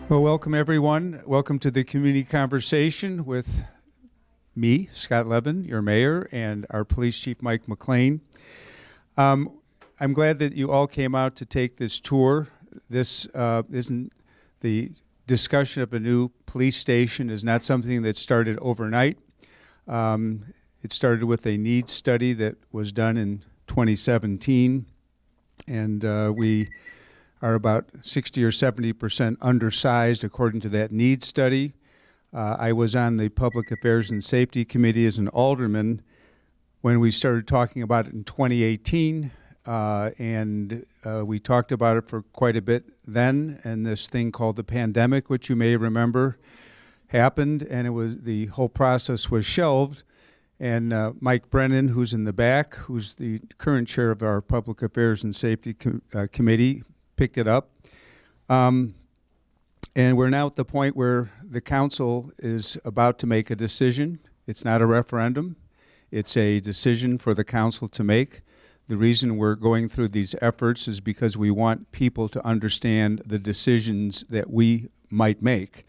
Well, welcome everyone. Welcome to the community conversation with me, Scott Levin, your mayor, and our police chief, Mike McLean. I'm glad that you all came out to take this tour. This isn't the discussion of a new police station is not something that started overnight. It started with a needs study that was done in 2017, and we are about 60 or 70% undersized according to that needs study. I was on the Public Affairs and Safety Committee as an alderman when we started talking about it in 2018, and we talked about it for quite a bit then, and this thing called the pandemic, which you may remember, happened, and the whole process was shelved. And Mike Brennan, who's in the back, who's the current chair of our Public Affairs and Safety Committee, picked it up. And we're now at the point where the council is about to make a decision. It's not a referendum. It's a decision for the council to make. The reason we're going through these efforts is because we want people to understand the decisions that we might make.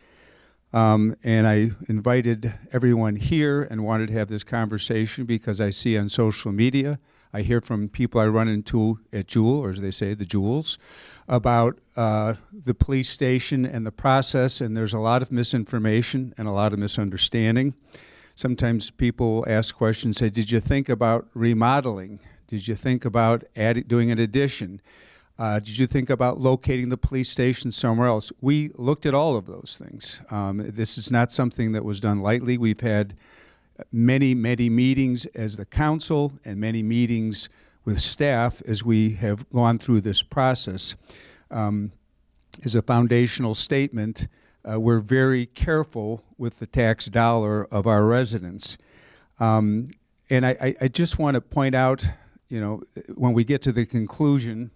And I invited everyone here and wanted to have this conversation because I see on social media, I hear from people I run into at Jewel, or as they say, the Jewels, about the police station and the process, and there's a lot of misinformation and a lot of misunderstanding. Sometimes people ask questions, say, did you think about remodeling? Did you think about doing an addition? Did you think about locating the police station somewhere else? We looked at all of those things. This is not something that was done lightly. We've had many meetings as the council and many meetings with staff as we have gone through this process. As a foundational statement, we're very careful with the tax dollar of our residents. And I just want to point out, you know, when we get to the conclusion,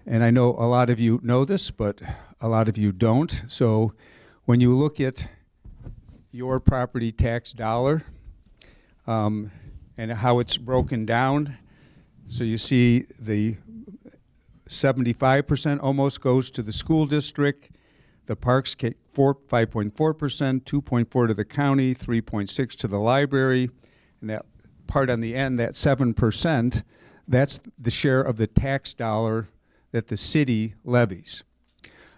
and I know a lot of you know this, but a lot of you don't. So when you look at your property tax dollar and how it's broken down, so you see the 75% almost goes to the school district, the parks 5.4%, 2.4 to the county, 3.6 to the library, and that part on the end, that 7%, that's the share of the tax dollar that the city levies.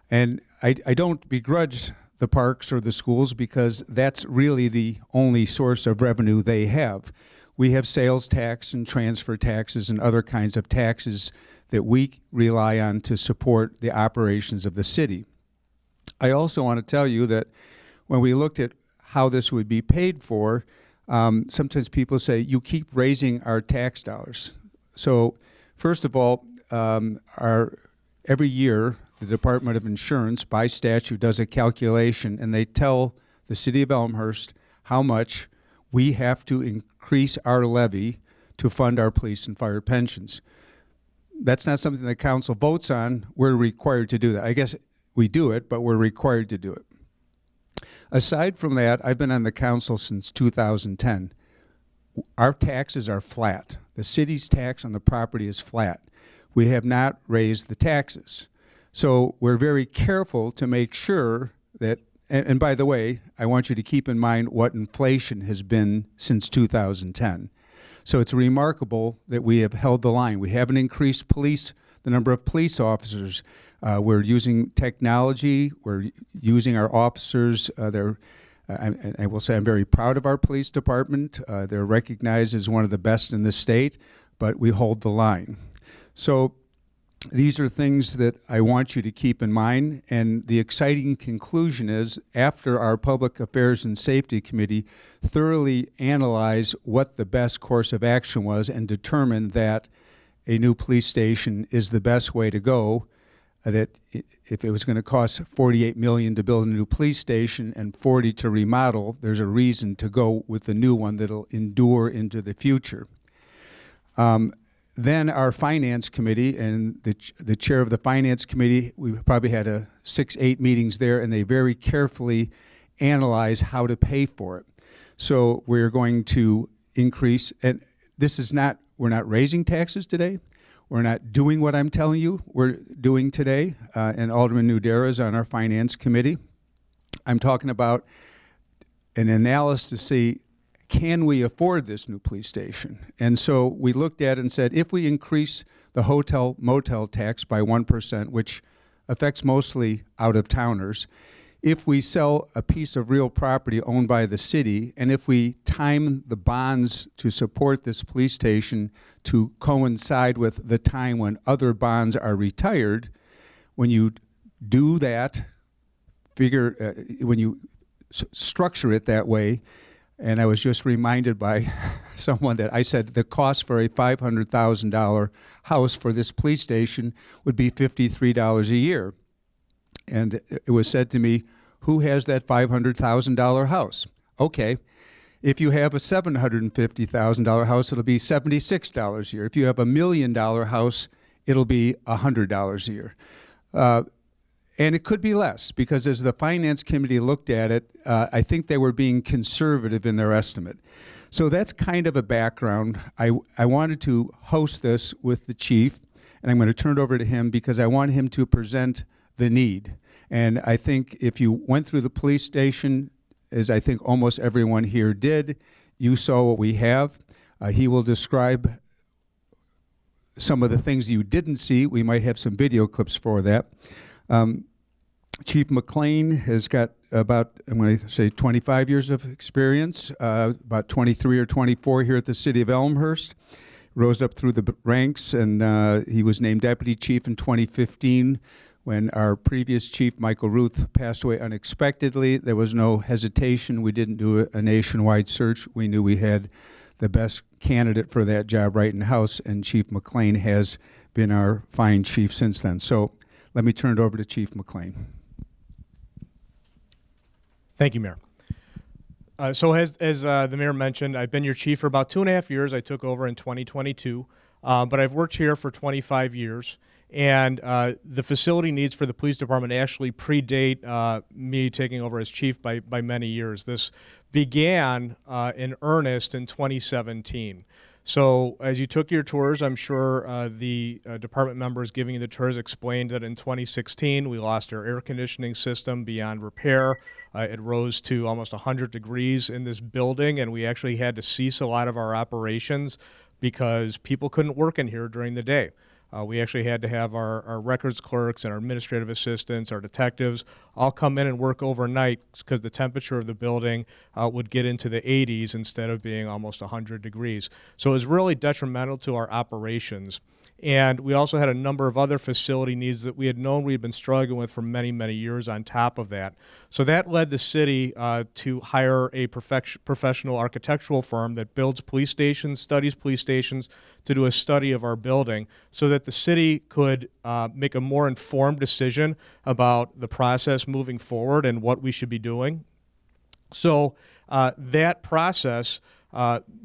And I don't begrudge the parks or the schools because that's really the only source of revenue they have. We have sales tax and transfer taxes and other kinds of taxes that we rely on to support the operations of the city. I also want to tell you that when we looked at how this would be paid for, sometimes people say, you keep raising our tax dollars. So first of all, every year, the Department of Insurance, by statute, does a calculation, and they tell the city of Elmhurst how much we have to increase our levy to fund our police and fire pensions. That's not something the council votes on. We're required to do that. I guess we do it, but we're required to do it. Aside from that, I've been on the council since 2010. Our taxes are flat. The city's tax on the property is flat. We have not raised the taxes. So we're very careful to make sure that, and by the way, I want you to keep in mind what inflation has been since 2010. So it's remarkable that we have held the line. We haven't increased the number of police officers. We're using technology. We're using our officers. I will say I'm very proud of our police department. They're recognized as one of the best in the state, but we hold the line. So these are things that I want you to keep in mind, and the exciting conclusion is after our Public Affairs and Safety Committee thoroughly analyzed what the best course of action was and determined that a new police station is the best way to go, that if it was going to cost $48 million to build a new police station and $40 to remodel, there's a reason to go with the new one that'll endure into the future. Then our finance committee and the chair of the finance committee, we probably had 6-8 meetings there, and they very carefully analyze how to pay for it. So we're going to increase, and this is not, we're not raising taxes today. we're not doing what I'm telling you we're doing today, and Alderman Nudera is on our Finance Committee. I'm talking about an analysis to see, can we afford this new police station? And so we looked at it and said, if we increase the hotel motel tax by 1%, which affects mostly out-of-towners, if we sell a piece of real property owned by the city, and if we time the bonds to support this police station to coincide with the time when other bonds are retired, when you do that, when you structure it that way, and I was just reminded by someone that I said the cost for a $500,000 house for this police station would be $53 a year. And it was said to me, who has that $500,000 house? Okay, if you have a $750,000 house, it'll be $76 a year. If you have $1 million house, it'll be $100 a year. And it could be less, because as the Finance Committee looked at it, I think they were being conservative in their estimate. So that's kind of a background. I wanted to host this with the chief, and I'm going to turn it over to him because I want him to present the need. And I think if you went through the police station, as I think almost everyone here did, you saw what we have. He will describe some of the things you didn't see. We might have some video clips for that. Chief McLean has got about, I'm going to say 25 years of experience, about 23 or 24 here at the city of Elmhurst. Rose up through the ranks, and he was named deputy chief in 2015 when our previous chief, Michael Ruth, passed away unexpectedly. There was no hesitation. We didn't do a nationwide search. We knew we had the best candidate for that job right in the house, and Chief McLean has been our fine chief since then. So let me turn it over to Chief McLean. Thank you, Mayor. So as the mayor mentioned, I've been your chief for about 2.5 years. I took over in 2022, but I've worked here for 25 years. And the facility needs for the police department actually predate me taking over as chief by many years. This began in earnest in 2017. So as you took your tours, I'm sure the department members giving you the tours explained that in 2016 we lost our air conditioning system beyond repair. It rose to almost 100 degrees in this building, and we actually had to cease a lot of our operations because people couldn't work in here during the day. We actually had to have our records clerks and our administrative assistants, our detectives, all come in and work overnight because the temperature of the building would get into the 80s instead of being almost 100 degrees. So it was really detrimental to our operations. And we also had a number of other facility needs that we had known we had been struggling with for many, many years on top of that. So that led the city to hire a professional architectural firm that builds police stations, studies police stations, to do a study of our building so that the city could make a more informed decision about the process moving forward and what we should be doing. So that process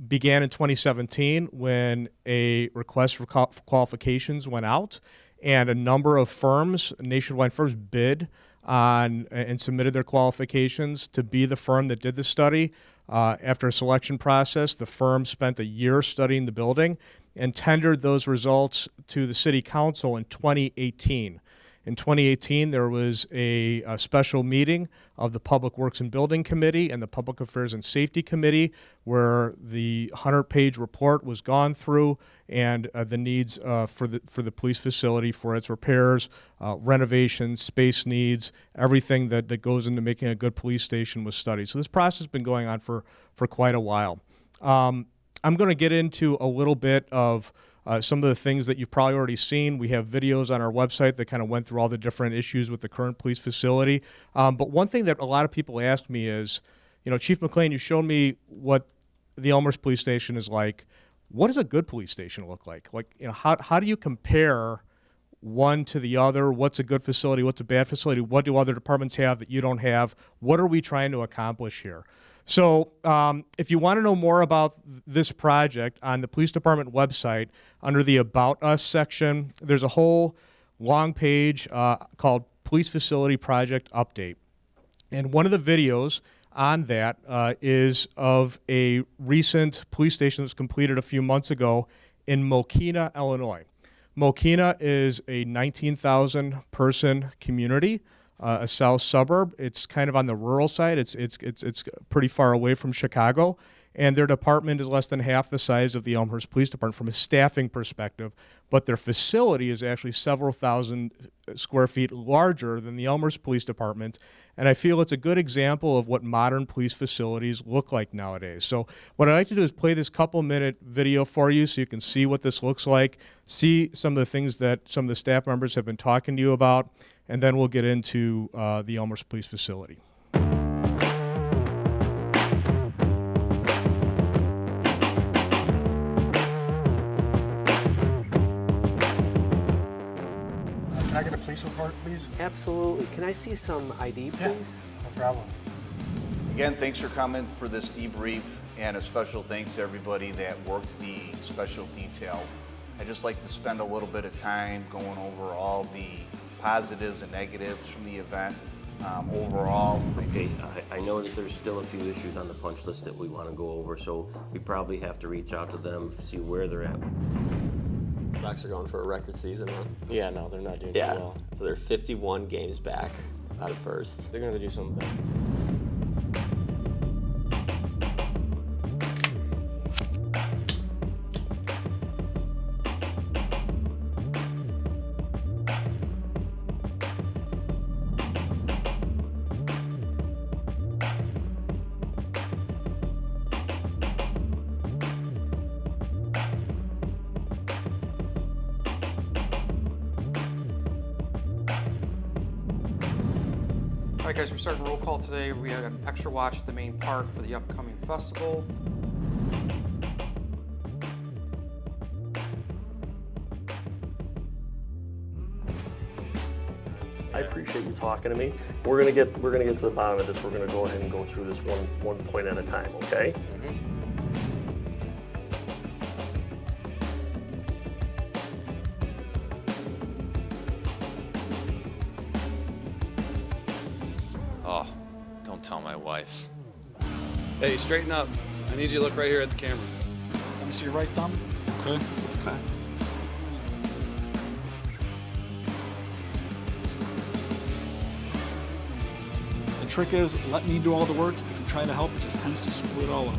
began in 2017 when a request for qualifications went out, and a number of firms, nationwide firms, bid on and submitted their qualifications to be the firm that did the study. After a selection process, the firm spent a year studying the building and tendered those results to the city council in 2018. In 2018, there was a special meeting of the Public Works and Building Committee and the Public Affairs and Safety Committee where the 100-page report was gone through and the needs for the police facility for its repairs, renovations, space needs, everything that goes into making a good police station was studied. So this process has been going on for quite a while. I'm going to get into a little bit of some of the things that you've probably already seen. We have videos on our website that kind of went through all the different issues with the current police facility. But one thing that a lot of people ask me is, Chief McLean, you showed me what the Elmhurst Police Station is like. What does a good police station look like? How do you compare one to the other? What's a good facility? What's a bad facility? What do other departments have that you don't have? What are we trying to accomplish here? So if you want to know more about this project, on the police department website, under the About Us section, there's a whole long page called Police Facility Project Update. And one of the videos on that is of a recent police station that was completed a few months ago in Mokina, Illinois. Mokina is a 19,000 person community, a south suburb. It's kind of on the rural side. It's pretty far away from Chicago, and their department is less than half the size of the Elmhurst Police Department from a staffing perspective, but their facility is actually several thousand square feet larger than the Elmhurst Police Department, and I feel it's a good example of what modern police facilities look like nowadays. So what I'd like to do is play this couple-minute video for you so you can see what this looks like, see some of the things that some of the staff members have been talking to you about, and then we'll get into the Elmhurst Police Facility. Can I get a police report, please? Absolutely. Can I see some ID, please? Yeah, no problem. Again, thanks for coming for this debrief, and a special thanks to everybody that worked the special detail. I'd just like to spend a little bit of time going over all the positives and negatives from the event overall. Okay, I know that there's still a few issues on the punch list that we want to go over, so we probably have to reach out to them, see where they're at. Sox are going for a record season, huh? Yeah, no, they're not doing too Yeah. well. So they're 51 games back out of first. They're gonna do something better. All right, guys, we're starting roll call today. We have an extra watch at the main park for the upcoming festival. I appreciate you talking to me. We're gonna get to the bottom of this. We're gonna go ahead and go through this one point at a time, okay? Oh, don't tell my wife. Hey, straighten up. I need you to look right here at the camera. Let me see your right thumb. Okay. Okay. The trick is, let me do all the work. If you try to help, it just tends to screw it all up.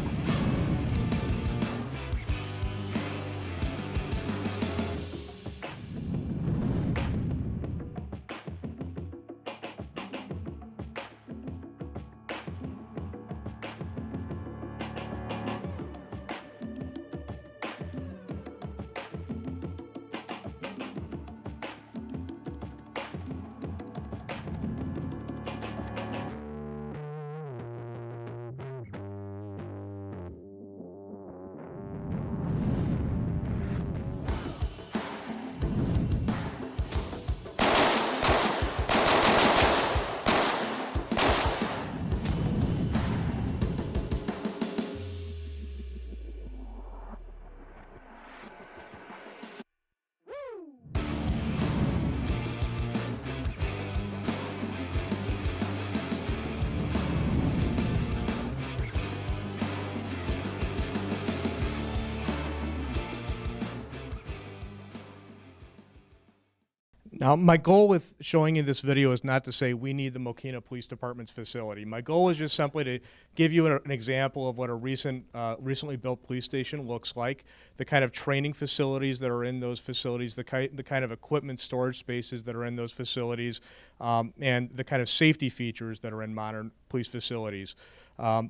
Now, my goal with showing you this video is not to say we need the Mokina Police Department's facility. My goal is just simply to give you an example of what a recently built police station looks like, the kind of training facilities that are in those facilities, the kind of equipment storage spaces that are in those facilities, and the kind of safety features that are in modern police facilities.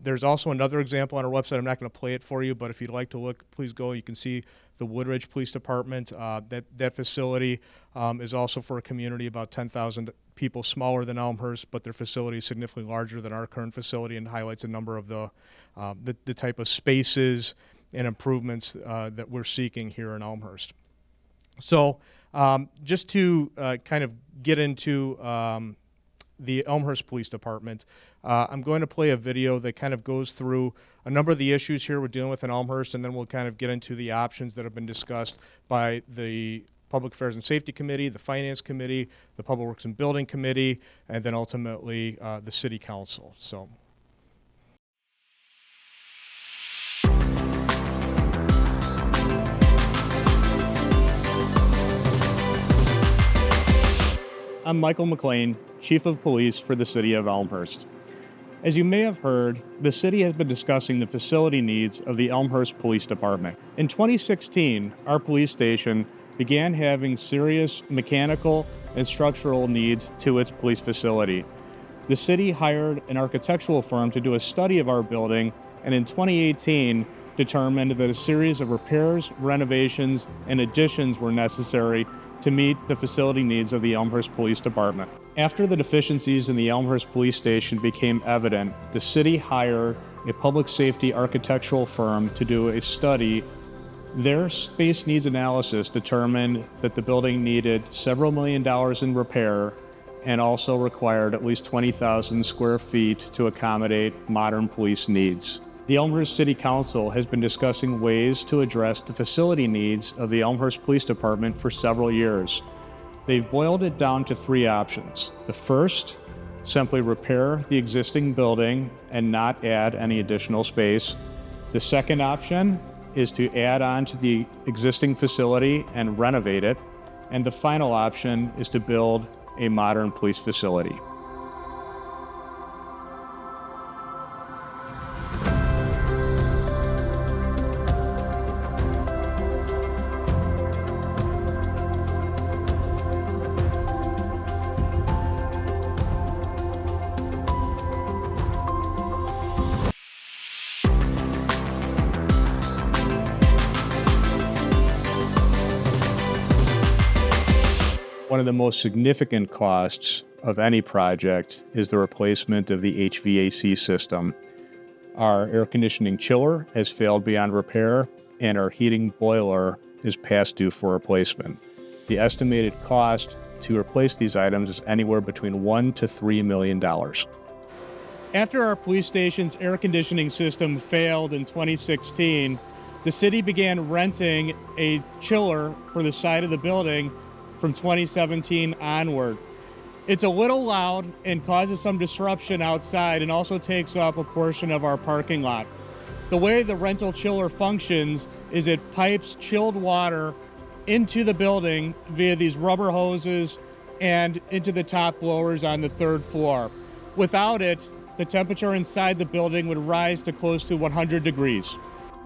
There's also another example on our website. I'm not going to play it for you, but if you'd like to look, please go. You can see the Woodridge Police Department. That facility is also for a community about 10,000 people, smaller than Elmhurst, but their facility is significantly larger than our current facility and highlights a number of the type of spaces and improvements that we're seeking here in Elmhurst. So just to kind of get into the Elmhurst Police Department, I'm going to play a video that kind of goes through a number of the issues here we're dealing with in Elmhurst, and then we'll kind of get into the options that have been discussed by the Public Affairs and Safety Committee, the Finance Committee, the Public Works and Building Committee, and then ultimately the City Council. So. I'm Michael McLean, Chief of Police for the City of Elmhurst. As you may have heard, the city has been discussing the facility needs of the Elmhurst Police Department. In 2016, our police station began having serious mechanical and structural needs to its police facility. The city hired an architectural firm to do a study of our building, and in 2018 determined that a series of repairs, renovations, and additions were necessary to meet the facility needs of the Elmhurst Police Department. After the deficiencies in the Elmhurst Police Station became evident, the city hired a public safety architectural firm to do a study. Their space needs analysis determined that the building needed several $1,000,000 in repair and also required at least 20,000 square feet to accommodate modern police needs. The Elmhurst City Council has been discussing ways to address the facility needs of the Elmhurst Police Department for several years. They've boiled it down to 3 options. The first, simply repair the existing building and not add any additional space. The second option is to add on to the existing facility and renovate it. And the final option is to build a modern police facility. One of the most significant costs of any project is the replacement of the HVAC system. Our air conditioning chiller has failed beyond repair, and our heating boiler is past due for replacement. The estimated cost to replace these items is anywhere between $1 to $3 million. After our police station's air conditioning system failed in 2016, the city began renting a chiller for the side of the building from 2017 onward. It's a little loud and causes some disruption outside and also takes up a portion of our parking lot. The way the rental chiller functions is it pipes chilled water into the building via these rubber hoses and into the top blowers on the 3rd floor. Without it, the temperature inside the building would rise to close to 100 degrees.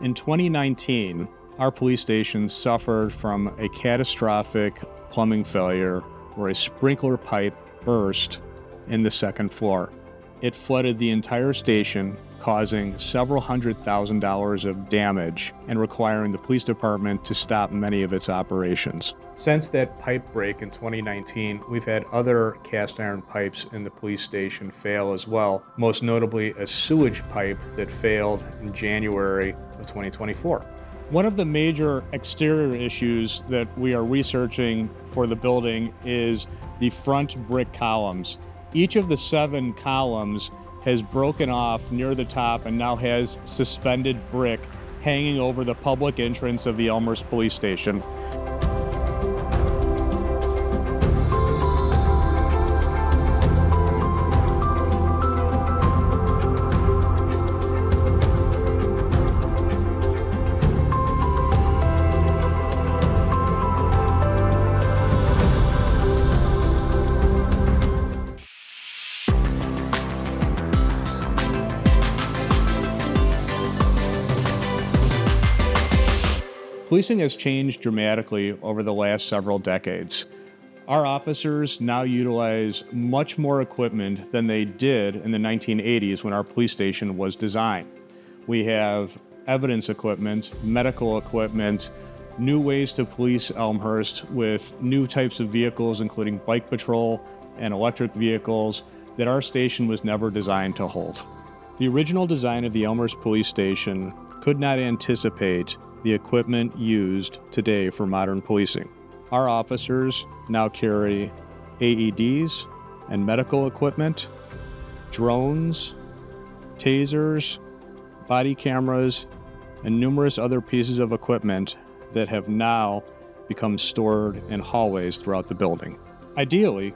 In 2019, our police station suffered from a catastrophic plumbing failure where a sprinkler pipe burst in the 2nd floor. It flooded the entire station, causing several $100,000 of damage and requiring the police department to stop many of its operations. Since that pipe break in 2019, we've had other cast iron pipes in the police station fail as well, most notably a sewage pipe that failed in January of 2024. One of the major exterior issues that we are researching for the building is the front brick columns. Each of the 7 columns has broken off near the top and now has suspended brick hanging over the public entrance of the Elmhurst Police Station. Policing has changed dramatically over the last several decades. Our officers now utilize much more equipment than they did in the 1980s when our police station was designed. We have evidence equipment, medical equipment, new ways to police Elmhurst with new types of vehicles, including bike patrol and electric vehicles, that our station was never designed to hold. The original design of the Elmhurst Police Station could not anticipate the equipment used today for modern policing. Our officers now carry AEDs and medical equipment, drones, tasers, body cameras, and numerous other pieces of equipment that have now become stored in hallways throughout the building. Ideally,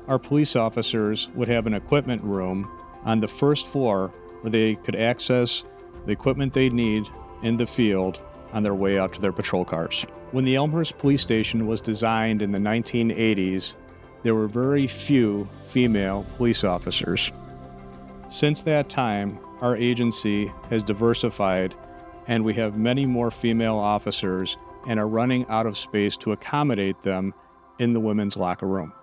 our police officers would have an equipment room on the 1st floor where they could access the equipment they need in the field on their way out to their patrol cars. When the Elmhurst Police Station was designed in the 1980s, there were very few female police officers. Since that time, our agency has diversified and we have many more female officers and are running out of space to accommodate them in the women's locker room.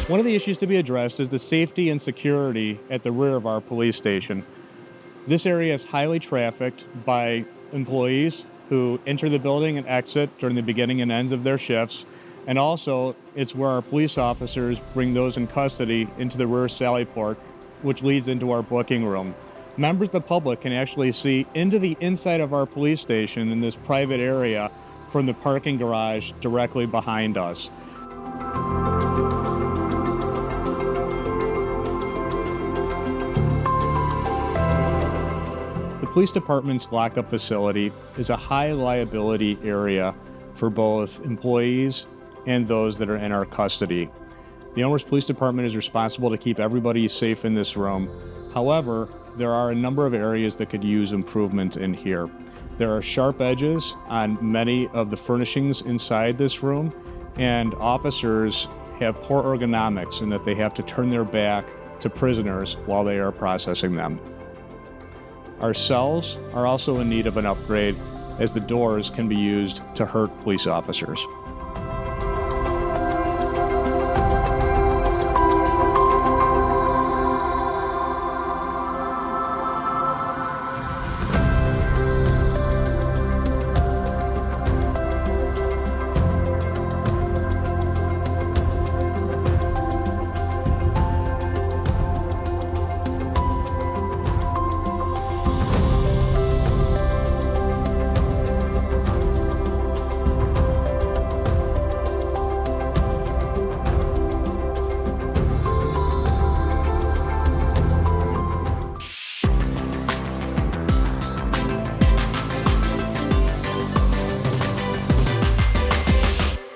One of the issues to be addressed is the safety and security at the rear of our police station. This area is highly trafficked by employees who enter the building and exit during the beginning and ends of their shifts, and also it's where our police officers bring those in custody into the rear sally port, which leads into our booking room. Members of the public can actually see into the inside of our police station in this private area from the parking garage directly behind us. The police department's lockup facility is a high liability area for both employees and those that are in our custody. The Elmhurst Police Department is responsible to keep everybody safe in this room. However, there are a number of areas that could use improvement in here. There are sharp edges on many of the furnishings inside this room, and officers have poor ergonomics in that they have to turn their back to prisoners while they are processing them. Our cells are also in need of an upgrade, as the doors can be used to hurt police officers.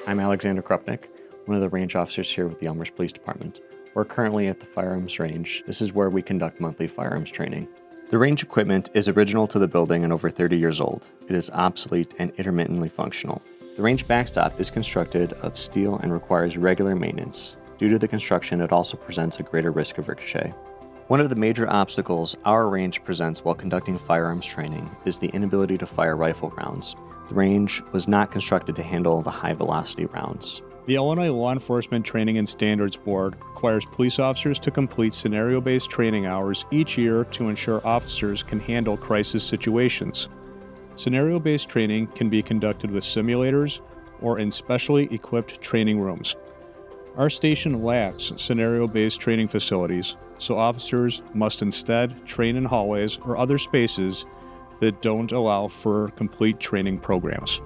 I'm Alexander Krupnik, one of the range officers here with the Elmhurst Police Department. We're currently at the firearms range. This is where we conduct monthly firearms training. The range equipment is original to the building and over 30 years old. It is obsolete and intermittently functional. The range backstop is constructed of steel and requires regular maintenance. Due to the construction, it also presents a greater risk of ricochet. One of the major obstacles our range presents while conducting firearms training is the inability to fire rifle rounds. The range was not constructed to handle the high-velocity rounds. The Illinois Law Enforcement Training and Standards Board requires police officers to complete scenario-based training hours each year to ensure officers can handle crisis situations. Scenario-based training can be conducted with simulators or in specially equipped training rooms. Our station lacks scenario-based training facilities, so officers must instead train in hallways or other spaces that don't allow for complete training programs.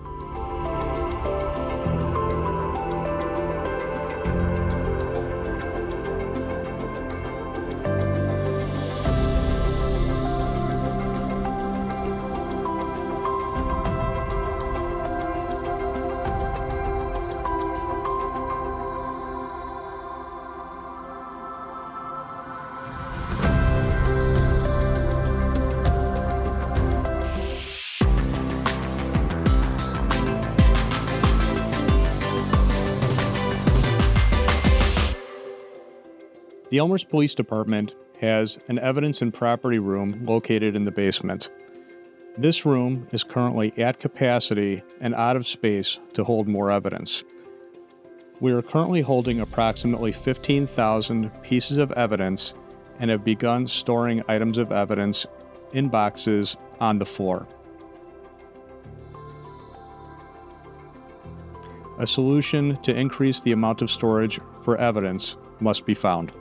The Elmhurst Police Department has an evidence and property room located in the basement. This room is currently at capacity and out of space to hold more evidence. We are currently holding approximately 15,000 pieces of evidence and have begun storing items of evidence in boxes on the floor. A solution to increase the amount of storage for evidence must be found.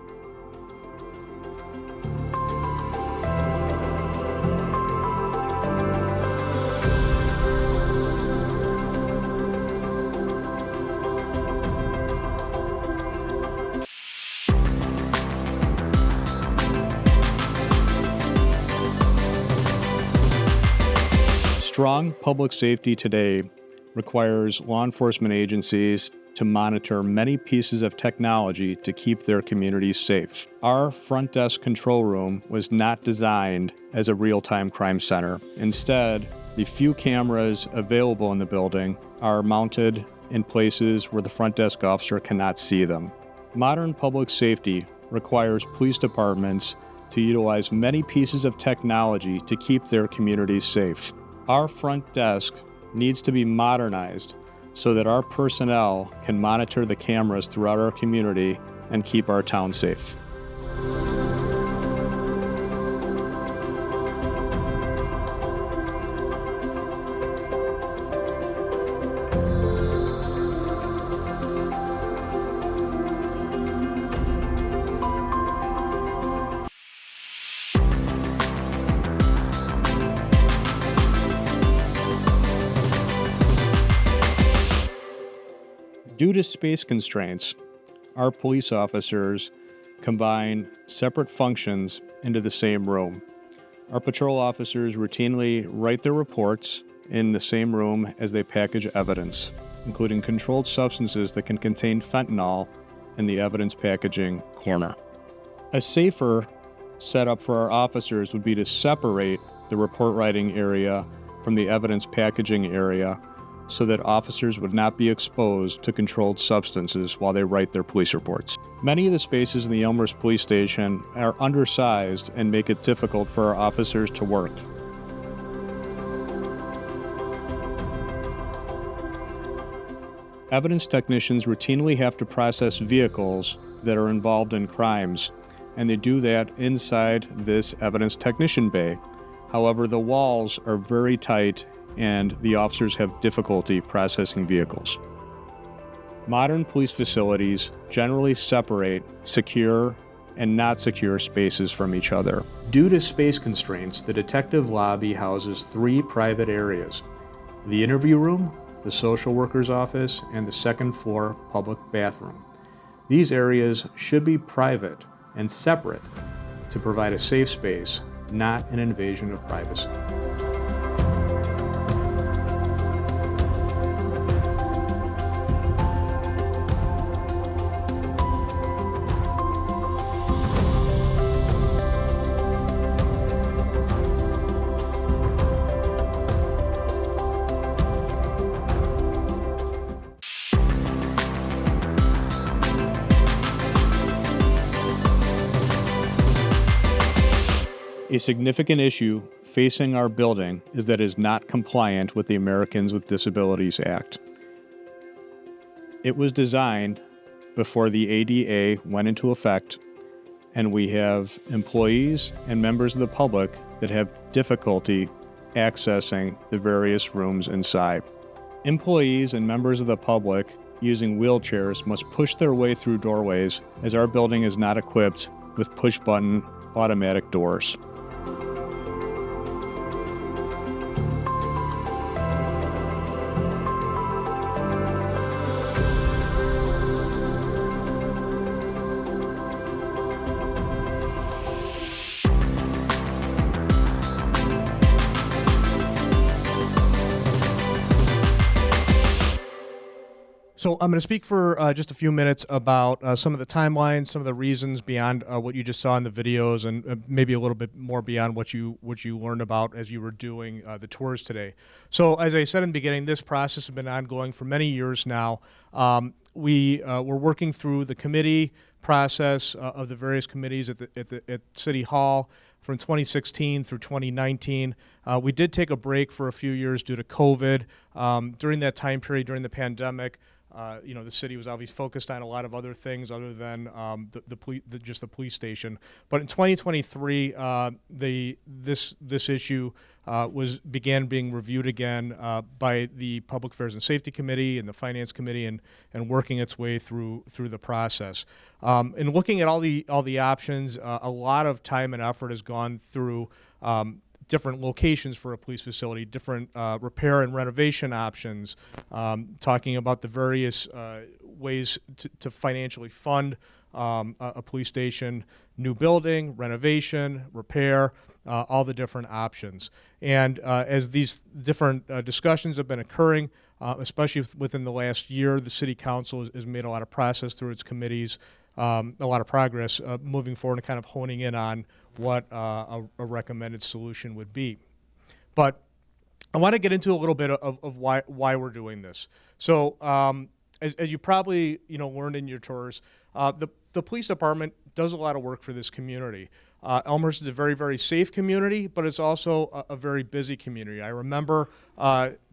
Strong public safety today requires law enforcement agencies to monitor many pieces of technology to keep their communities safe. Our front desk control room was not designed as a real-time crime center. Instead, the few cameras available in the building are mounted in places where the front desk officer cannot see them. Modern public safety requires police departments to utilize many pieces of technology to keep their communities safe. Our front desk needs to be modernized so that our personnel can monitor the cameras throughout our community and keep our town safe. Due to space constraints, our police officers combine separate functions into the same room. Our patrol officers routinely write their reports in the same room as they package evidence, including controlled substances that can contain fentanyl in the evidence packaging corner. A safer setup for our officers would be to separate the report writing area from the evidence packaging area so that officers would not be exposed to controlled substances while they write their police reports. Many of the spaces in the Elmhurst Police Station are undersized and make it difficult for our officers to work. Evidence technicians routinely have to process vehicles that are involved in crimes, and they do that inside this evidence technician bay. However, the walls are very tight and the officers have difficulty processing vehicles. Modern police facilities generally separate secure and not secure spaces from each other. Due to space constraints, the detective lobby houses 3 private areas: the interview room, the social worker's office, and the second floor public bathroom. These areas should be private and separate to provide a safe space, not an invasion of privacy. A significant issue facing our building is that it is not compliant with the Americans with Disabilities Act. It was designed before the ADA went into effect, and we have employees and members of the public that have difficulty accessing the various rooms inside. Employees and members of the public using wheelchairs must push their way through doorways, as our building is not equipped with push-button automatic doors. So I'm going to speak for just a few minutes about some of the timelines, some of the reasons beyond what you just saw in the videos, and maybe a little bit more beyond what you learned about as you were doing the tours today. So as I said in the beginning, this process has been ongoing for many years now. We're working through the committee process of the various committees at City Hall from 2016 through 2019. We did take a break for a few years due to COVID. During that time period, during the pandemic, the city was obviously focused on a lot of other things other than just the police station. But in 2023, this issue began being reviewed again by the Public Affairs and Safety Committee and the Finance Committee, and working its way through the process. In looking at all the options, a lot of time and effort has gone through different locations for a police facility, different repair and renovation options, talking about the various ways to financially fund a police station, new building, renovation, repair, all the different options. And as these different discussions have been occurring, especially within the last year, the City Council has made a lot of process through its committees, a lot of progress moving forward and kind of honing in on what a recommended solution would be. But I want to get into a little bit of why we're doing this. So as you probably learned in your tours, the police department does a lot of work for this community. Elmhurst is a very, very safe community, but it's also a very busy community. I remember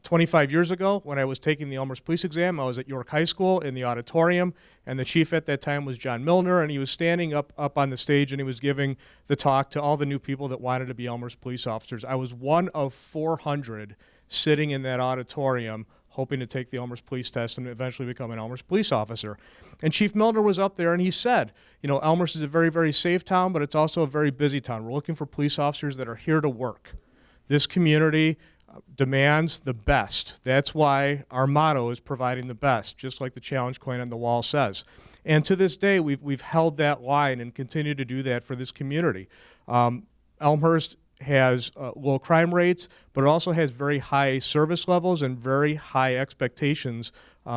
25 years ago when I was taking the Elmhurst police exam, I was at York High School in the auditorium, and the chief at that time was John Milner, and he was standing up on the stage and he was giving the talk to all the new people that wanted to be Elmhurst police officers. I was one of 400 sitting in that auditorium hoping to take the Elmhurst police test and eventually become an Elmhurst police officer. And Chief Milner was up there and he said, Elmhurst is a very, very safe town, but it's also a very busy town. We're looking for police officers that are here to work. This community demands the best. That's why our motto is providing the best, just like the challenge coin on the wall says. And to this day, we've held that line and continue to do that for this community. Elmhurst has low crime rates, but it also has very high service levels and very high expectations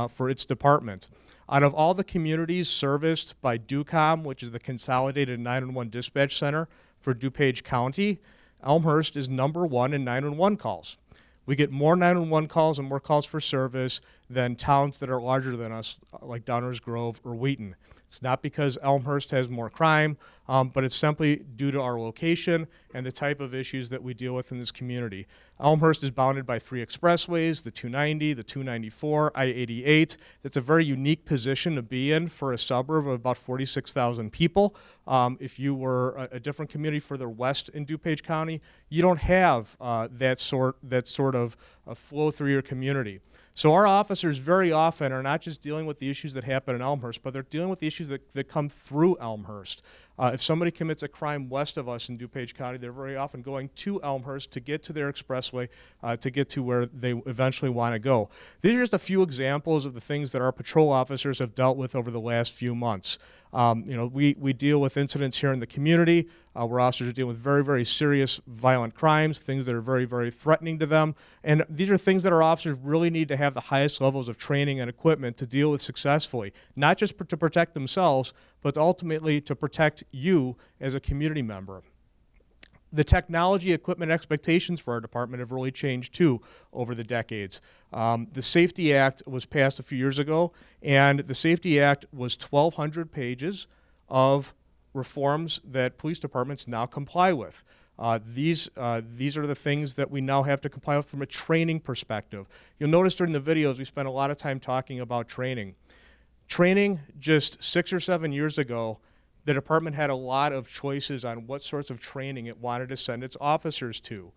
for its department. Out of all the communities serviced by DUCOM, which is the Consolidated 911 Dispatch Center for DuPage County, Elmhurst is number 1 in 911 calls. We get more 911 calls and more calls for service than towns that are larger than us, like Downers Grove or Wheaton. It's not because Elmhurst has more crime, but it's simply due to our location and the type of issues that we deal with in this community. Elmhurst is bounded by 3 expressways, the 290, the 294, I-88. That's a very unique position to be in for a suburb of about 46,000 people. If you were a different community further west in DuPage County, you don't have that sort of flow through your community. So our officers very often are not just dealing with the issues that happen in Elmhurst, but they're dealing with the issues that come through Elmhurst. If somebody commits a crime west of us in DuPage County, they're very often going to Elmhurst to get to their expressway, to get to where they eventually want to go. These are just a few examples of the things that our patrol officers have dealt with over the last few months. We deal with incidents here in the community where officers are dealing with very, very serious violent crimes, things that are very, very threatening to them. And these are things that our officers really need to have the highest levels of training and equipment to deal with successfully, not just to protect themselves, but ultimately to protect you as a community member. The technology equipment expectations for our department have really changed too over the decades. The Safety Act was passed a few years ago, and the Safety Act was 1,200 pages of reforms that police departments now comply with. These are the things that we now have to comply with from a training perspective. You'll notice during the videos we spent a lot of time talking about training. Training just 6 or 7 years ago, the department had a lot of choices on what sorts of training it wanted to send its officers to.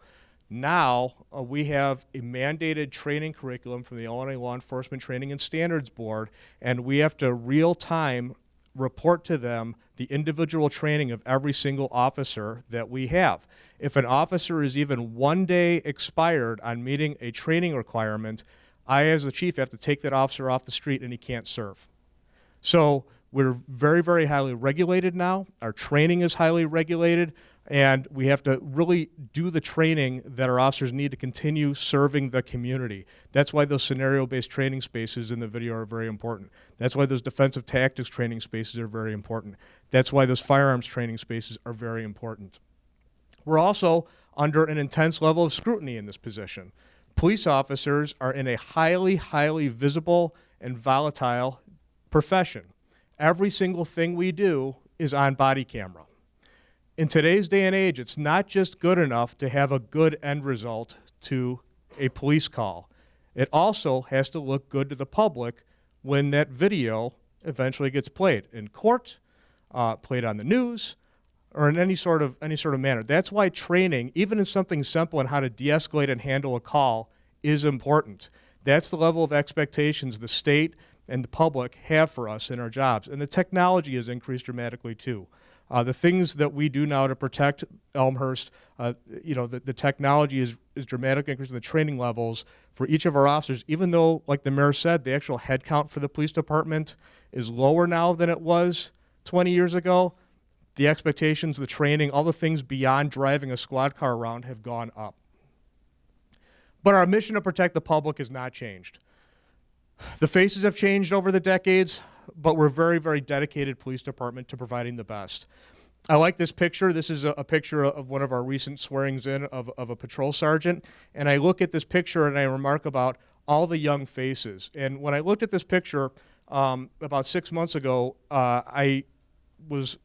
Now, we have a mandated training curriculum from the Illinois Law Enforcement Training and Standards Board, and we have to real-time report to them the individual training of every single officer that we have. If an officer is even 1 day expired on meeting a training requirement, I, as the chief, have to take that officer off the street and he can't serve. So we're very, very highly regulated now. Our training is highly regulated, and we have to really do the training that our officers need to continue serving the community. That's why those scenario-based training spaces in the video are very important. That's why those defensive tactics training spaces are very important. That's why those firearms training spaces are very important. We're also under an intense level of scrutiny in this position. Police officers are in a highly, highly visible and volatile profession. Every single thing we do is on body camera. In today's day and age, it's not just good enough to have a good end result to a police call. It also has to look good to the public when that video eventually gets played in court, played on the news, or in any sort of manner. That's why training, even in something simple in how to de-escalate and handle a call, is important. That's the level of expectations the state and the public have for us in our jobs. And the technology has increased dramatically too. The things that we do now to protect Elmhurst, the technology is dramatically increasing the training levels for each of our officers, even though, like the mayor said, the actual head count for the police department is lower now than it was 20 years ago. the expectations, the training, all the things beyond driving a squad car around have gone up. But our mission to protect the public has not changed. The faces have changed over the decades, but we're a very, very dedicated police department to providing the best. I like this picture. This is a picture of one of our recent swearings in of a patrol sergeant. And I look at this picture and I remark about all the young faces. And when I looked at this picture about 6 months ago, I was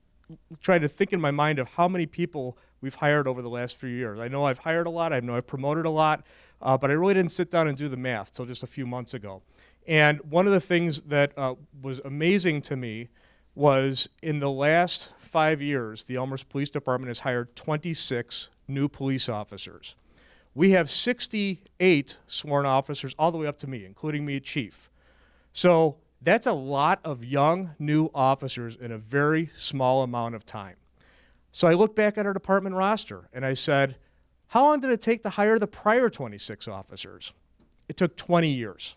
trying to think in my mind of how many people we've hired over the last few years. I know I've hired a lot. I know I've promoted a lot. But I really didn't sit down and do the math till just a few months ago. And one of the things that was amazing to me was in the last 5 years, the Elmhurst Police Department has hired 26 new police officers. We have 68 sworn officers all the way up to me, including me, chief. So that's a lot of young, new officers in a very small amount of time. So I looked back at our department roster and I said, how long did it take to hire the prior 26 officers? It took 20 years.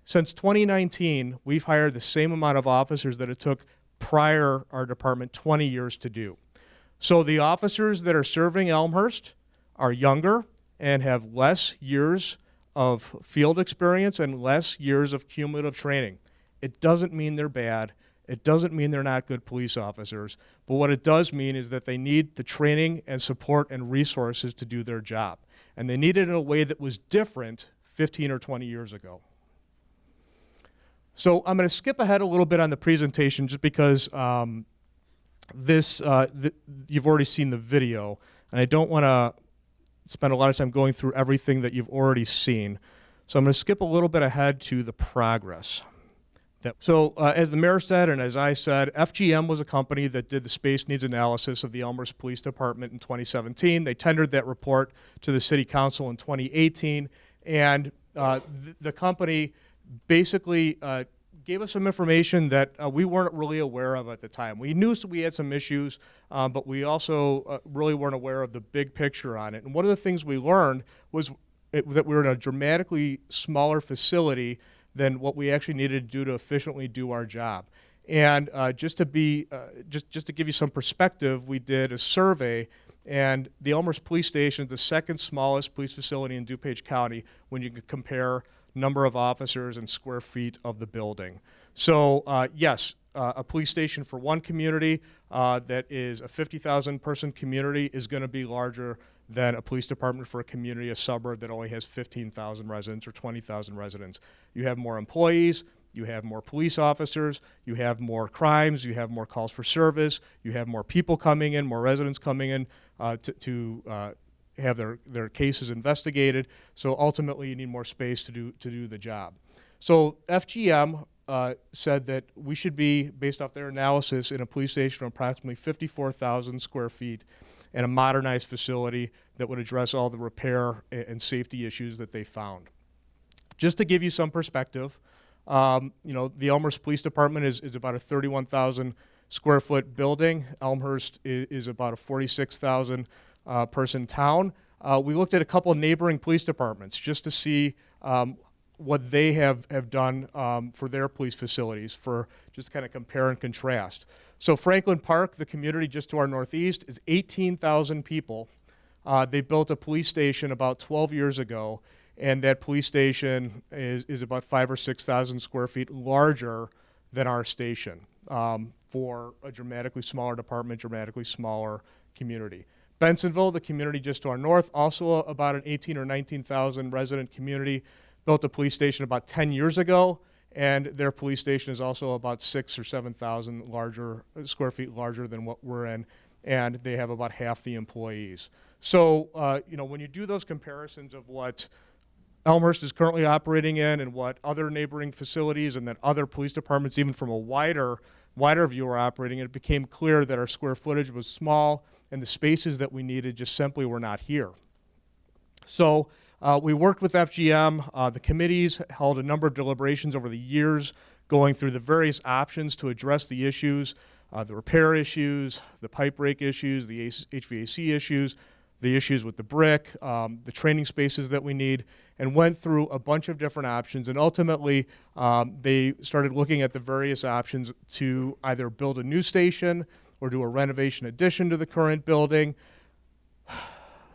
Since 2019, we've hired the same amount of officers that it took prior our department 20 years to do. So the officers that are serving Elmhurst are younger and have less years of field experience and less years of cumulative training. It doesn't mean they're bad. It doesn't mean they're not good police officers. But what it does mean is that they need the training and support and resources to do their job. And they need it in a way that was different 15 or 20 years ago. So I'm going to skip ahead a little bit on the presentation just because you've already seen the video, and I don't want to spend a lot of time going through everything that you've already seen. So I'm going to skip a little bit ahead to the progress. So as the mayor said, and as I said, FGM was a company that did the space needs analysis of the Elmhurst Police Department in 2017. They tendered that report to the city council in 2018, and the company basically gave us some information that we weren't really aware of at the time. We knew we had some issues, but we also really weren't aware of the big picture on it. And one of the things we learned was that we were in a dramatically smaller facility than what we actually needed to do to efficiently do our job. And just to give you some perspective, we did a survey, and the Elmhurst Police Station is the second smallest police facility in DuPage County when you can compare number of officers and square feet of the building. So yes, a police station for one community that is a 50,000 person community is going to be larger than a police department for a community, a suburb that only has 15,000 residents or 20,000 residents. You have more employees, you have more police officers, you have more crimes, you have more calls for service, you have more people coming in, more residents coming in to have their cases investigated. So ultimately you need more space to do the job. So FGM said that we should be, based off their analysis, in a police station of approximately 54,000 square feet and a modernized facility that would address all the repair and safety issues that they found. Just to give you some perspective, the Elmhurst Police Department is about a 31,000 square foot building. Elmhurst is about a 46,000 person town. We looked at a couple of neighboring police departments just to see what they have done for their police facilities, for just kind of compare and contrast. So Franklin Park, the community just to our northeast, is 18,000 people. They built a police station about 12 years ago, and that police station is about 5,000 or 6,000 square feet larger than our station for a dramatically smaller department, dramatically smaller community. Bensonville, the community just to our north, also about an 18 or 19,000 resident community, built a police station about 10 years ago, and their police station is also about 6,000 or 7,000 square feet larger than what we're in, and they have about half the employees. So, when you do those comparisons of what Elmhurst is currently operating in and what other neighboring facilities and then other police departments, even from a wider view, are operating in, it became clear that our square footage was small and the spaces that we needed just simply were not here. So we worked with FGM. The committees held a number of deliberations over the years, going through the various options to address the issues, the repair issues, the pipe break issues, the HVAC issues, the issues with the brick, the training spaces that we need, and went through a bunch of different options. And ultimately, they started looking at the various options to either build a new station or do a renovation addition to the current building.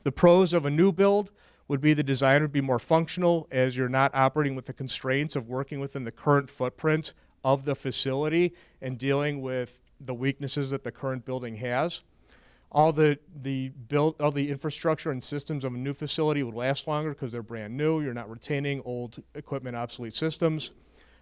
The pros of a new build would be the design would be more functional, as you're not operating with the constraints of working within the current footprint of the facility and dealing with the weaknesses that the current building has. All the infrastructure and systems of a new facility would last longer because they're brand new. You're not retaining old equipment, obsolete systems.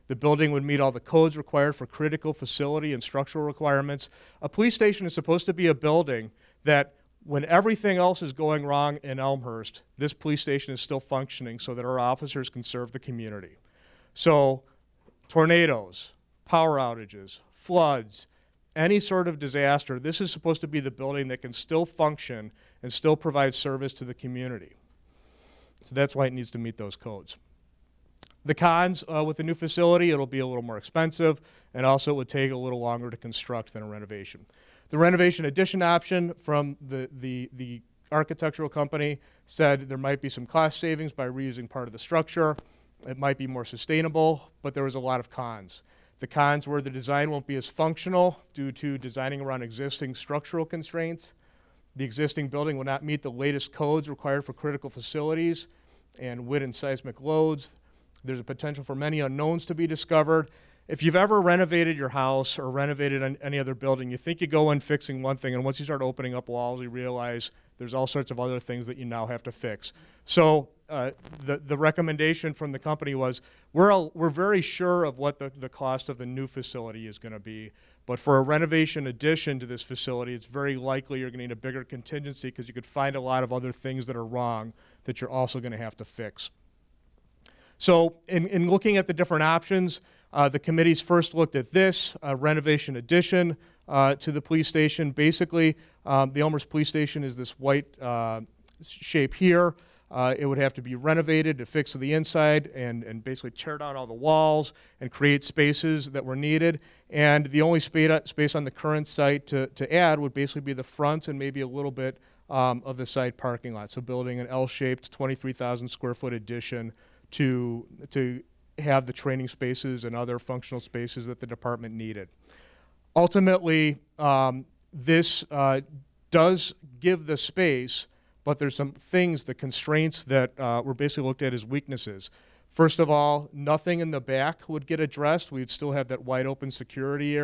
The building would meet all the codes required for critical facility and structural requirements. A police station is supposed to be a building that when everything else is going wrong in Elmhurst, this police station is still functioning so that our officers can serve the community. So tornadoes, power outages, floods, any sort of disaster, this is supposed to be the building that can still function and still provide service to the community. So that's why it needs to meet those codes. The cons with the new facility, it'll be a little more expensive, and also it would take a little longer to construct than a renovation. The renovation addition option from the architectural company said there might be some cost savings by reusing part of the structure. It might be more sustainable, but there was a lot of cons. The cons were the design won't be as functional due to designing around existing structural constraints. The existing building will not meet the latest codes required for critical facilities and wind and seismic loads. There's a potential for many unknowns to be discovered. If you've ever renovated your house or renovated any other building, you think you go in fixing one thing, and once you start opening up walls, you realize there's all sorts of other things that you now have to fix. So the recommendation from the company was, we're very sure of what the cost of the new facility is going to be, but for a renovation addition to this facility, it's very likely you're going to need a bigger contingency because you could find a lot of other things that are wrong that you're also going to have to fix. So in looking at the different options, the committees first looked at this, renovation addition to the police station. Basically, the Elmhurst Police Station is this white shape here. It would have to be renovated to fix the inside and basically tear down all the walls and create spaces that were needed. And the only space on the current site to add would basically be the front and maybe a little bit of the side parking lot. So building an L-shaped 23,000 square foot addition to have the training spaces and other functional spaces that the department needed. Ultimately, this does give the space, but there's some things, the constraints that were basically looked at as weaknesses. First of all, nothing in the back would get addressed. We'd still have that wide open security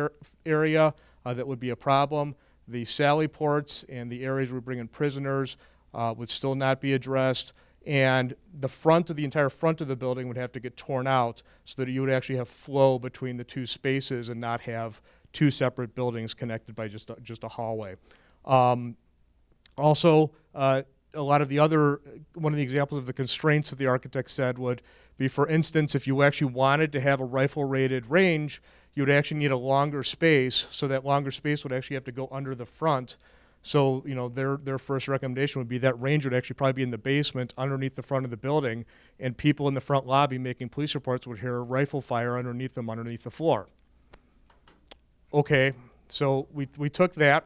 area that would be a problem. The sally ports and the areas where we bring in prisoners would still not be addressed. And the entire front of the building would have to get torn out so that you would actually have flow between the two spaces and not have two separate buildings connected by just a hallway. Also, a lot of the one of the examples of the constraints that the architect said would be, for instance, if you actually wanted to have a rifle-rated range, you would actually need a longer space, so that longer space would actually have to go under the front. So, you know, their first recommendation would be that range would actually probably be in the basement underneath the front of the building, and people in the front lobby making police reports would hear rifle fire underneath them, underneath the floor. Okay, so we took that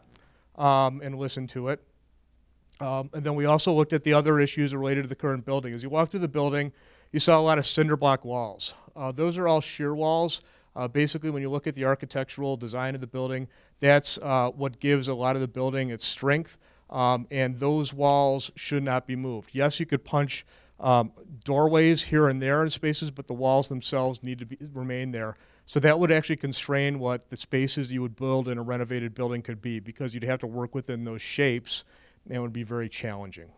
and listened to it. And then we also looked at the other issues related to the current building. As you walk through the building, you saw a lot of cinder block walls. Those are all shear walls. Basically, when you look at the architectural design of the building, that's what gives a lot of the building its strength, and those walls should not be moved. Yes, you could punch doorways here and there in spaces, but the walls themselves need to remain there. So that would actually constrain what the spaces you would build in a renovated building could be, because you'd have to work within those shapes, and it would be very challenging.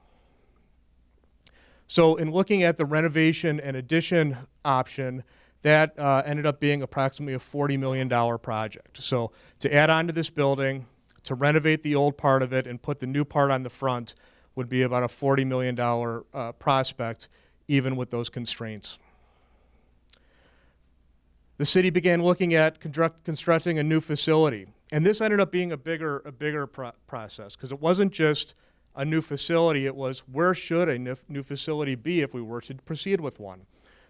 So in looking at the renovation and addition option, that ended up being approximately a $40 million project. So to add on to this building, to renovate the old part of it and put the new part on the front would be about a $40 million prospect, even with those constraints. The city began looking at constructing a new facility. And this ended up being a bigger process, because it wasn't just a new facility, it was where should a new facility be if we were to proceed with one.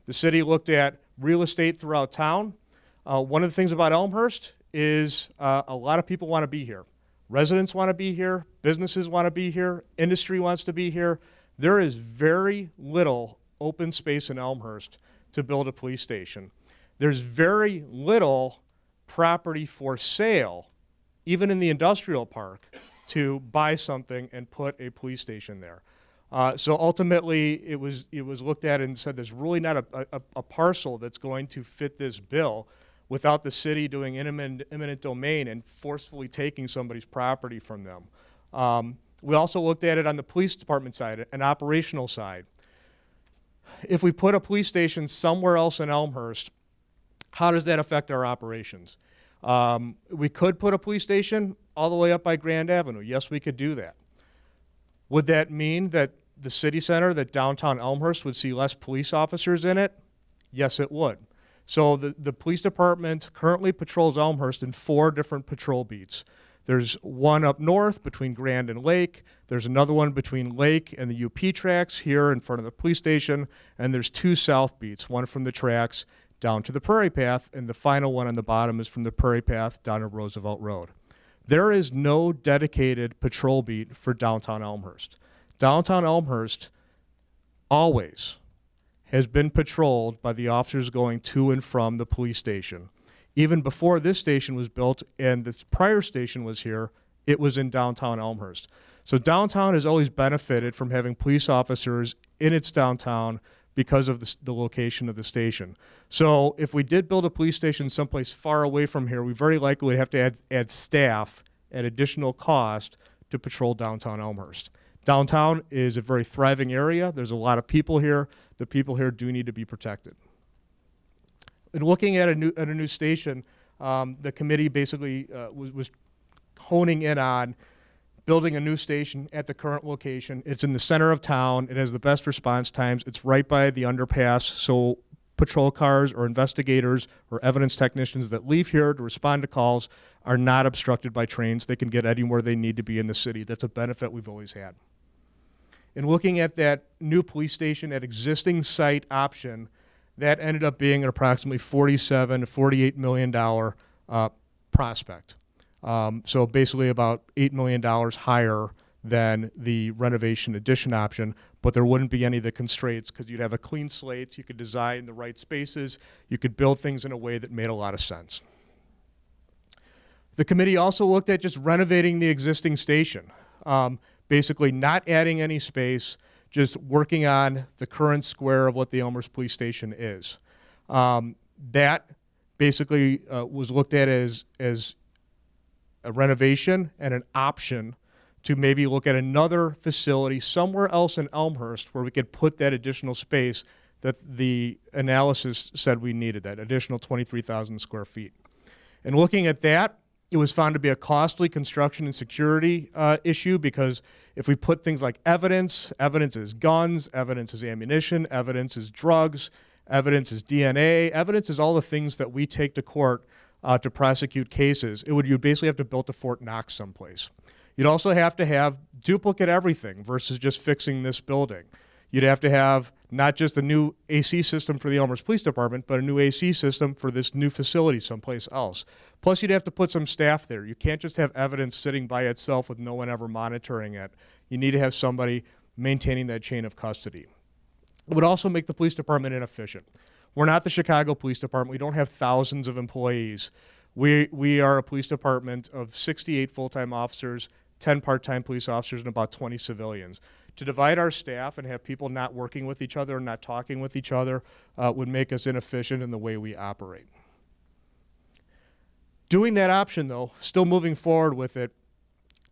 The city looked at real estate throughout town. One of the things about Elmhurst is a lot of people want to be here. Residents want to be here, businesses want to be here, industry wants to be here. There is very little open space in Elmhurst to build a police station. There's very little property for sale even in the industrial park, to buy something and put a police station there. So ultimately, it was looked at and said there's really not a parcel that's going to fit this bill without the city doing eminent domain and forcefully taking somebody's property from them. We also looked at it on the police department side, an operational side. If we put a police station somewhere else in Elmhurst, how does that affect our operations? We could put a police station all the way up by Grand Avenue. Yes, we could do that. Would that mean that the city center, that downtown Elmhurst, would see less police officers in it? Yes, it would. So the police department currently patrols Elmhurst in 4 different patrol beats. There's one up north between Grand and Lake. There's another one between Lake and the UP tracks here in front of the police station. And there's 2 south beats, one from the tracks down to the Prairie Path, and the final one on the bottom is from the Prairie Path down to Roosevelt Road. There is no dedicated patrol beat for downtown Elmhurst. Downtown Elmhurst always has been patrolled by the officers going to and from the police station. Even before this station was built and this prior station was here, it was in downtown Elmhurst. So downtown has always benefited from having police officers in its downtown because of the location of the station. So if we did build a police station someplace far away from here, we very likely would have to add staff at additional cost to patrol downtown Elmhurst. Downtown is a very thriving area. There's a lot of people here. The people here do need to be protected. In looking at a new station, the committee basically was honing in on building a new station at the current location. It's in the center of town. It has the best response times. It's right by the underpass, so patrol cars or investigators or evidence technicians that leave here to respond to calls are not obstructed by trains. They can get anywhere they need to be in the city. That's a benefit we've always had. In looking at that new police station at existing site option, that ended up being an approximately $47 to $48 million prospect. So basically about $8 million higher than the renovation addition option, but there wouldn't be any of the constraints because you'd have a clean slate, you could design the right spaces, you could build things in a way that made a lot of sense. The committee also looked at just renovating the existing station, basically not adding any space, just working on the current square of what the Elmhurst Police Station is. That basically was looked at as a renovation and an option to maybe look at another facility somewhere else in Elmhurst where we could put that additional space that the analysis said we needed, that additional 23,000 square feet. And looking at that, it was found to be a costly construction and security issue because if we put things like evidence is guns, evidence is ammunition, evidence is drugs, evidence is DNA, evidence is all the things that we take to court to prosecute cases. You'd basically have to build a Fort Knox someplace. You'd also have to have duplicate everything versus just fixing this building. You'd have to have not just a new AC system for the Elmhurst Police Department, but a new AC system for this new facility someplace else. Plus, you'd have to put some staff there. You can't just have evidence sitting by itself with no one ever monitoring it. You need to have somebody maintaining that chain of custody. It would also make the police department inefficient. We're not the Chicago Police Department. We don't have thousands of employees. We are a police department of 68 full-time officers, 10 part-time police officers, and about 20 civilians. To divide our staff and have people not working with each other and not talking with each other would make us inefficient in the way we operate. Doing that option, though, still moving forward with it,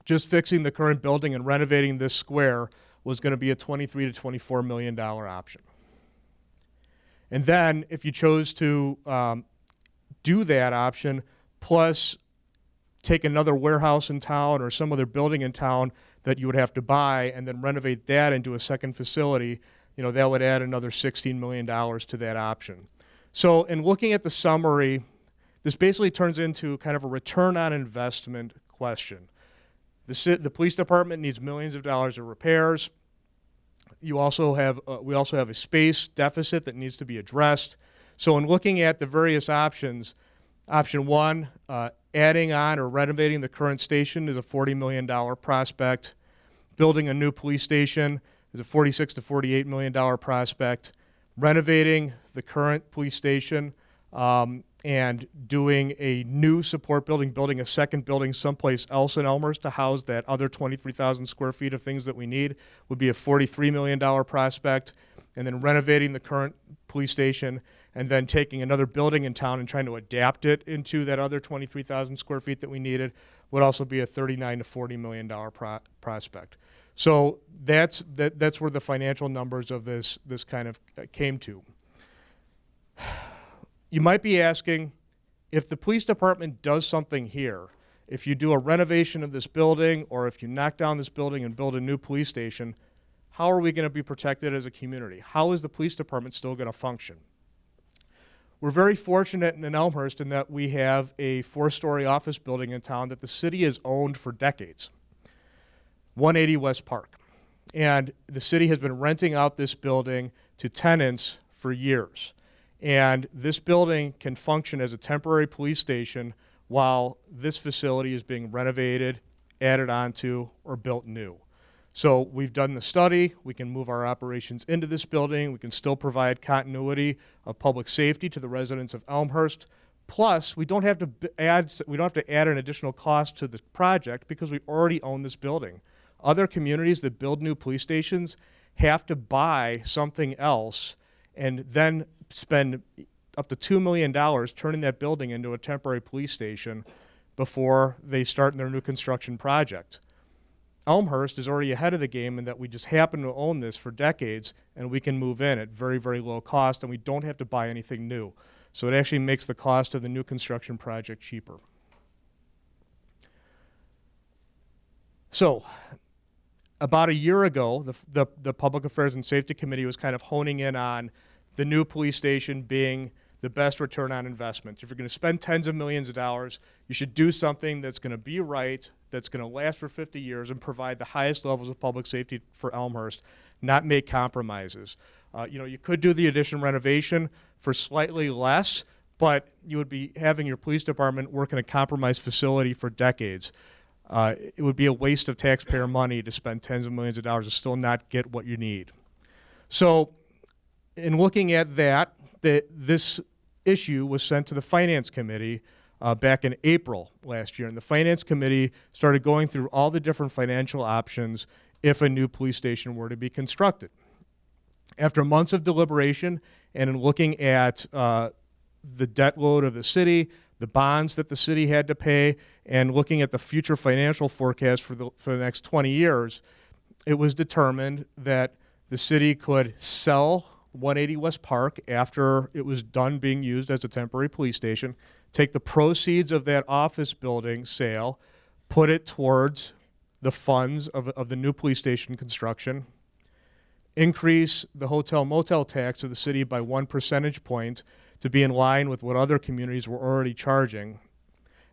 just fixing the current building and renovating this square was going to be a $23 to $24 million option. And then if you chose to do that option, plus take another warehouse in town or some other building in town that you would have to buy and then renovate that into a second facility, that would add another $16 million to that option. So in looking at the summary, this basically turns into kind of a return on investment question. The police department needs millions of dollars of repairs. We also have a space deficit that needs to be addressed. So in looking at the various options, option one, adding on or renovating the current station is a $40 million prospect. Building a new police station is a $46 to $48 million prospect. Renovating the current police station and doing a new support building, building a second building someplace else in Elmhurst to house that other 23,000 square feet of things that we need would be a $43 million prospect. And then renovating the current police station and then taking another building in town and trying to adapt it into that other 23,000 square feet that we needed would also be a $39 to $40 million prospect. So that's where the financial numbers of this kind of came to. You might be asking, if the police department does something here, if you do a renovation of this building or if you knock down this building and build a new police station, how are we going to be protected as a community? How is the police department still going to function? We're very fortunate in Elmhurst in that we have a 4-story office building in town that the city has owned for decades, 180 West Park. And the city has been renting out this building to tenants for years. And this building can function as a temporary police station while this facility is being renovated, added onto, or built new. So we've done the study. We can move our operations into this building. We can still provide continuity of public safety to the residents of Elmhurst. Plus, we don't have to add an additional cost to the project because we already own this building. Other communities that build new police stations have to buy something else and then spend up to $2 million turning that building into a temporary police station before they start their new construction project. Elmhurst is already ahead of the game in that we just happen to own this for decades and we can move in at very, very low cost and we don't have to buy anything new. So it actually makes the cost of the new construction project cheaper. So about a year ago, the Public Affairs and Safety Committee was kind of honing in on the new police station being the best return on investment. If you're going to spend tens of millions of dollars, you should do something that's going to be right, that's going to last for 50 years and provide the highest levels of public safety for Elmhurst, not make compromises. You could do the addition renovation for slightly less, but you would be having your police department work in a compromised facility for decades. It would be a waste of taxpayer money to spend tens of millions of dollars and still not get what you need. So in looking at that, this issue was sent to the Finance Committee back in April last year. And the Finance Committee started going through all the different financial options if a new police station were to be constructed. After months of deliberation and in looking at the debt load of the city, the bonds that the city had to pay, and looking at the future financial forecast for the next 20 years, it was determined that the city could sell 180 West Park after it was done being used as a temporary police station, take the proceeds of that office building sale, put it towards the funds of the new police station construction, increase the hotel motel tax of the city by 1 percentage point to be in line with what other communities were already charging,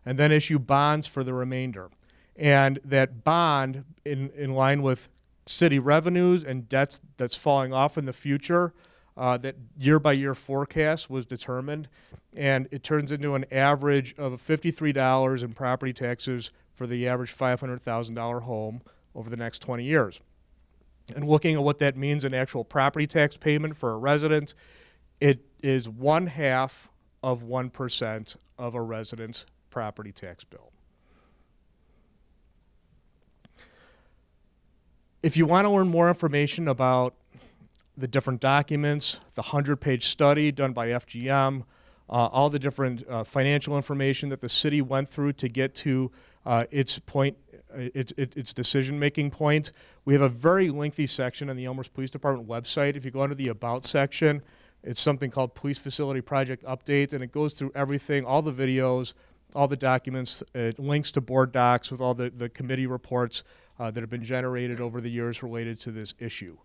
and then issue bonds for the remainder. And that bond, in line with city revenues and debts that's falling off in the future, that year-by-year forecast was determined, and it turns into an average of $53 in property taxes for the average $500,000 home over the next 20 years. And looking at what that means in actual property tax payment for a resident, it is 1/2 of 1% of a resident's property tax bill. If you want to learn more information about the different documents, the 100-page study done by FGM, all the different financial information that the city went through to get to its decision-making point, we have a very lengthy section on the Elmhurst Police Department website. If you go under the About section, it's something called Police Facility Project Update, and it goes through everything, all the videos, all the documents. It links to board docs with all the committee reports that have been generated over the years related to this issue.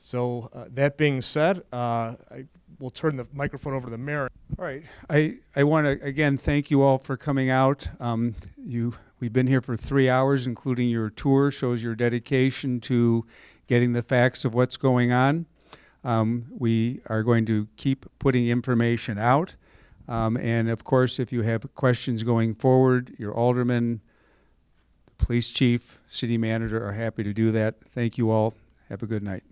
So that being said, I will turn the microphone over to the mayor. All right. I want to, again, thank you all for coming out. We've been here for 3 hours, including your tour. Shows your dedication to getting the facts of what's going on. We are going to keep putting information out. And, of course, if you have questions going forward, your alderman, police chief, city manager are happy to do that. Thank you all. Have a good night.